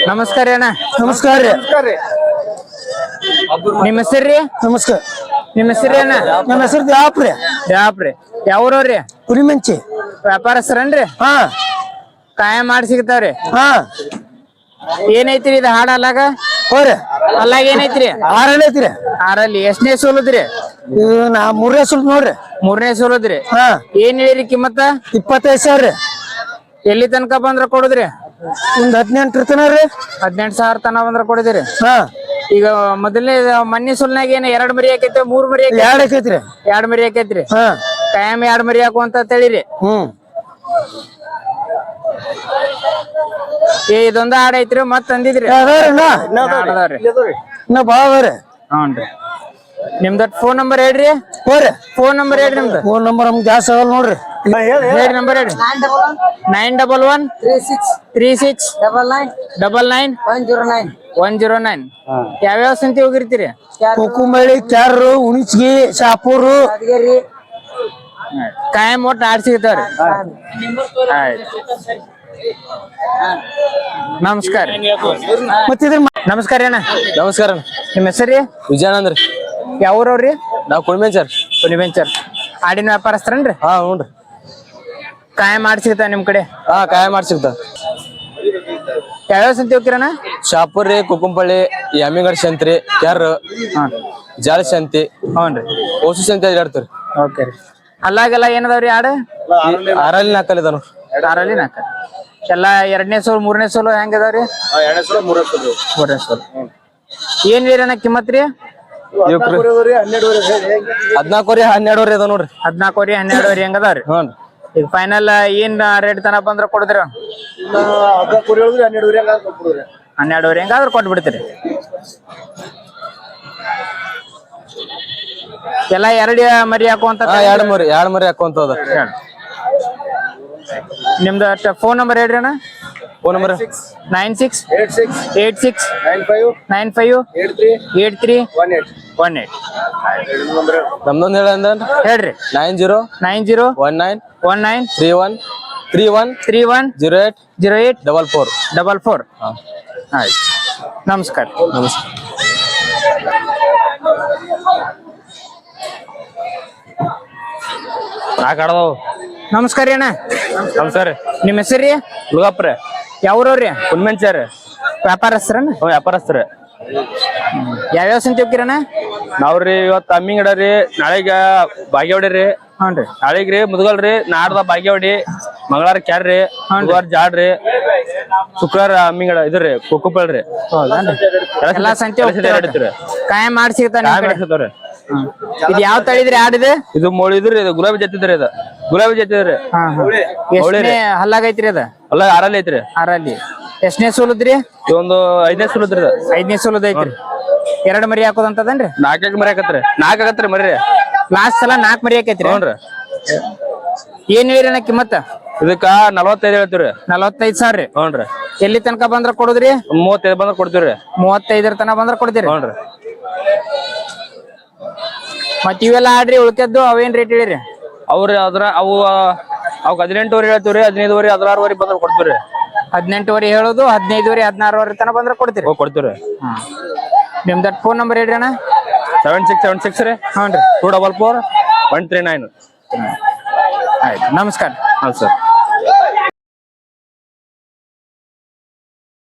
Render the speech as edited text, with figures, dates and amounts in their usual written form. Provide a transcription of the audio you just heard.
ನಮಸ್ಕಾರ ಅಣ್ಣ. ನಮಸ್ಕಾರ ರೀ. ನಿಮ್ಮ ಹೆಸರ್ರಿ? ನಮಸ್ಕಾರ. ನಿಮ್ಮ ಹೆಸರು ಅಣ್ಣ? ನಮ್ಮ ಹೆಸರು ದ್ಯಾಪ್ರಿ. ಯಾಪ್ರಿ ಯಾವ್ರವ್ರಿ? ಕುರಿಮಂಚಿ. ವ್ಯಾಪಾರಸ್ಥರನ್ರಿ? ಹಾ ಕಾಯ ಮಾಡಿ ಸಿಗ್ತಾವ್ರಿ. ಹಾ ಏನೈತ್ರಿ ಇದು ಹಾಡ ಅಲ್ಲಾಗ? ಹೋರಿ ಅಲ್ಲಾಗ ಏನೈತ್ರಿ? ಆರಲ್ಲಿ ಐತ್ರಿ. ಆರಲ್ಲಿ ಎಷ್ಟನೇ ಸೋಲದ್ರಿ? ಇದು ನಾ ಮೂರನೇ ಸುಲ್ ನೋಡ್ರಿ. ಮೂರನೇ ಸೋಲದ್ರಿ. ಹಾ ಏನ್ ಹೇಳಿರಿ ಕಿಮ್ಮತ್ತ? 25,000 ರೀ. ಎಲ್ಲಿ ತನಕ ಬಂದ್ರ ಕೊಡುದ್ರಿ? ಒಂದ್ 18 ತನ ರೀ. 18,000 ತನ ಬಂದ್ರ ಕೊಡುದಿರಿ. ಹಾ ಈಗ ಮೊದಲನೇ ಮನ್ನಿ ಸುಲ್ನಾಗ ಏನ 2 ಮರಿ ಆಕೈತಿ 3 ಮರಿ ಆಕೈತಿ? 2 ಆಕೈತ್ರಿ. 2 ಮರಿ ಆಕೈತ್ರಿ. ಹಾ ಕಾಯಂ 2 ಮರಿ ಹಾಕು ಅಂತ ಹೇಳಿರಿ. ಇದೊಂದ ಹಾಡ ಐತ್ರಿ ಮತ್ ಅಂದಿದ್ರಿ? ಅದಾವ್ರಿ ಇನ್ನ ಬಾಳ ಅದಾವ್ರಿ. ಹ್ಞೂನ್ರಿ. ನಿಮ್ದ ಫೋನ್ ನಂಬರ್ ಹೇಳ್ರಿ. ಹೋರಿ ಫೋನ್ ನಂಬರ್ ಹೇಳ್ರಿ ನಿಮ್ದು. ಫೋನ್ ನಂಬರ್ ನಮ್ಗೆ ಜಾಸ್ತಿ ಆಗಲ್ಲ ನೋಡ್ರಿ. ಹೇಳಿ ನಂಬರ್ ಹೇಳ್ರಿ. 911 36 99 109. ಯಾವ್ಯಾವ ಸಂತಿ ಹೋಗಿರ್ತೀರಿ? ಕುಕ್ಕುಂಬಳ್ಳಿ, ಕ್ಯಾರು, ಹುಣಸ್ಗಿ, ಶಾಪೂರು. ಕಾಯಂ ಒಟ್ಟು ಆಡ್ ಸಿಗ್ತಾವ್ರಿ. ಆಯ್ತು ನಮಸ್ಕಾರ. ಮತ್ತಿದ್ರ ನಮಸ್ಕಾರ ಅಣ್ಣ. ನಮಸ್ಕಾರ. ನಿಮ್ಮ ಹೆಸರಿ? ವಿಜಯಾನಂದ್ರಿ. ಯಾವ್ರವ್ರಿ? ನಾವ್ ಕುಣಿಮೆಂಚರ್. ಕುಣಿಬೆಂಚರ್. ಆಡಿನ ವ್ಯಾಪಾರಸ್ಥರನ್ರಿ? ಹಾ ಹ್ಞೂನ್ರಿ. ಕಾಯಂ ಆಡ್ ಸಿಗ್ತಾವ ನಿಮ್ ಕಡೆ? ಹಾ ಕಾಯ ಮಾಡಿ ಸಿಗ್ತಾವ. ಯಾವ್ಯಾವ ಸಂತಿ ಹೋಗ್ತೀರಣ್ಣ? ಶಾಪುರ್ ರೀ, ಕುಕ್ಕುಂಪಳ್ಳಿ, ಯಮ್ಮಿಗಡ್ ಸಂತ್ರಿ, ಕ್ಯಾರ್, ಜಾಳ ಸಂತಿ, ಹ್ಞೂನ್ರಿ. ಓಸು ಸಂತಿ ಅಡ್ತಾವ್ರಿ. ಓಕೆ ರೀ. ಅಲ್ಲಾಗೆಲ್ಲ ಏನದಾವ್ರಿ ಆಡ? ಆರಲ್ಲಿ 4 ಇದಾವ. ಆರಲ್ಲಿ 4 ಎಲ್ಲಾ 2ನೇ ಸೋಲು 3ನೇ ಸೋಲು ಹೆಂಗ ಅದಾವ್ರಿ? 2ನೇ ಸೋಲು 3ನೇ ಸೋಲು. ಏನ್ ಅಣ್ಣ ಕಿಮ್ಮತ್ ರೀ? 14 12 ಅದಾವ ನೋಡ್ರಿ. 14 12 ಹೆಂಗ ಅದಾವ್ರಿ? ಹ್ಞೂ. ಈಗ ಫೈನಲ್ ಏನ್ ರೇಟ್ ತನ ಬಂದ್ರ ಕೊಡುದ್ರಿ? 12 ಹೆಂಗಾದ್ರ ಕೊಟ್ಟು ಬಿಡ್ತೀರಿ. ಎಲ್ಲ 2 ಮರಿ ಹಾಕುವಂತ? 2 ಮರಿ ಹಾಕುವಂತ ಅದ. ನಿಮ್ದು ಫೋನ್ ನಂಬರ್ ಹೇಳ್ರಿ ಅಣ್ಣ. Phone number 96 86 95 83 18. ನಮ್ದೊಂದು ಹೇಳ್ರಿ. 90 19 19 19 31 31 08 08 44 44. ಆಯ್ತು ನಮಸ್ಕಾರ. ನಮಸ್ಕಾರ. ನಮಸ್ಕಾರ ಅಣ್ಣ. ನಮಸ್ಕಾರ. ನಿಮ್ಮ ಹೆಸರಿ? ಮುಳುಗಪ್ಪ. ಯಾವ್ರವ್ರಿ? ಕುನ್ಮೆಂಚರ್. ವ್ಯಾಪಾರಸ್ಥರನ್ನ? ವ್ಯಾಪಾರಸ್ಥರ. ಯಾವ್ಯಾವ ಸಂತಿ ಹೋಗ್ತೀರಣ್ಣ? ನಾವ್ರಿ ಇವತ್ತು ಅಮ್ಮಿಂಗಡ ರೀ, ನಾಳೆಗ ಬಾಗೇವಾಡಿ ರೀ. ಹ್ಞೂನ್ರಿ. ನಾಳೆಗ್ರಿ ಮುದ್ಗಲ್ರಿ, ನಾಡ್ದ ಬಾಗೇವಾಡಿ, ಮಂಗಳವಾರ ಕ್ಯಾರ್ರಿ, ಬುಧವಾರ ಜಾಡ್ರಿ, ಶುಕ್ರವಾರ ಅಮ್ಮಿಂಗಡ ಇದ್ರಿ ಕುಕ್ಕುಪಳ್ರಿ. ಎಲ್ಲಾ ಸಂತಿ ಹೋಗ್ತೀರಿ. ಕಾಯಂ ಮಾಡಿ ಸಿಗ್ತಾನೆ. ಇದು ಯಾವ ತಳಿದ್ರಿ ಆಡಿದೆ? ಇದು ಮೋಳಿದ್ರಿ, ಇದು ಗುಲಾಬಿ ಜತ್ತಿದ್ರಿ. ಇದು ಗುಲಾಬಿ ಜತ್ತಿದ್ರಿ. ಹಲ್ಲಾಗೈತ್ರಿ ಅದ? ಅಲ್ಲ ಆರಲ್ಲಿ ಐತ್ರಿ. ಆರಲ್ಲಿ ಎಷ್ಟನೇ ಸೋಲದ್ರಿ? ಇದೊಂದು 5ನೇ ಸೋಲದ್ರಿ. 5ನೇ ಸೋಲದ ಐತ್ರಿ. 2 ಮರಿ ಹಾಕೋದಂತದನ್ರಿ? 4 ಮರಿ ಹಾಕತ್ರಿ. 4 ಆಗತ್ರಿ ಮರಿ. ಲಾಸ್ಟ್ ಸಲ 4 ಮರಿ ಹಾಕೈತ್ರಿ. ಹ್ಞೂನ್ರಿ. ಏನ್ ಹೇಳಿರಣ್ಣ ಕಿಮ್ಮತ್ತ? ಇದಕ್ಕ 45 ಹೇಳ್ತೀವ್ರಿ. 45,000 ರೀ. ಹ್ಞೂನ್ರಿ. ಎಲ್ಲಿ ತನಕ ಬಂದ್ರ ಕೊಡುದ್ರಿ? 35 ಬಂದ್ರ ಕೊಡ್ತೀವ್ರಿ. 35 ತನಕ ಬಂದ್ರ ಕೊಡ್ತೀರಿ? ಹ್ಞೂನ್ರಿ. ಮತ್ ಇವೆಲ್ಲ ಆಡ್ರಿ ಉಳ್ಕದ್ದು ಅವೇನ್ ರೇಟ್ ಹೇಳಿರಿ? ಅವ್ರಿ ಅವು 18 ಹೇಳ್ತೀವ್ರಿ. 15 16 ಬಂದ್ರ ಕೊಡ್ತೀವ್ರಿ. 18 ಹೇಳೋದು 15 16 ತನಕ ಬಂದ್ರ ಕೊಡ್ತೀರಿ? ಕೊಡ್ತೀವ್ರಿ. ನಿಮ್ದ ಫೋನ್ ನಂಬರ್ ಹೇಳ್ರಿ ಅಣ್ಣ. 7676 ರೀ. ಹ್ಞೂನ್ರಿ. 244 139. ಆಯ್ತು ನಮಸ್ಕಾರ. ಹಾಂ ಸರ್.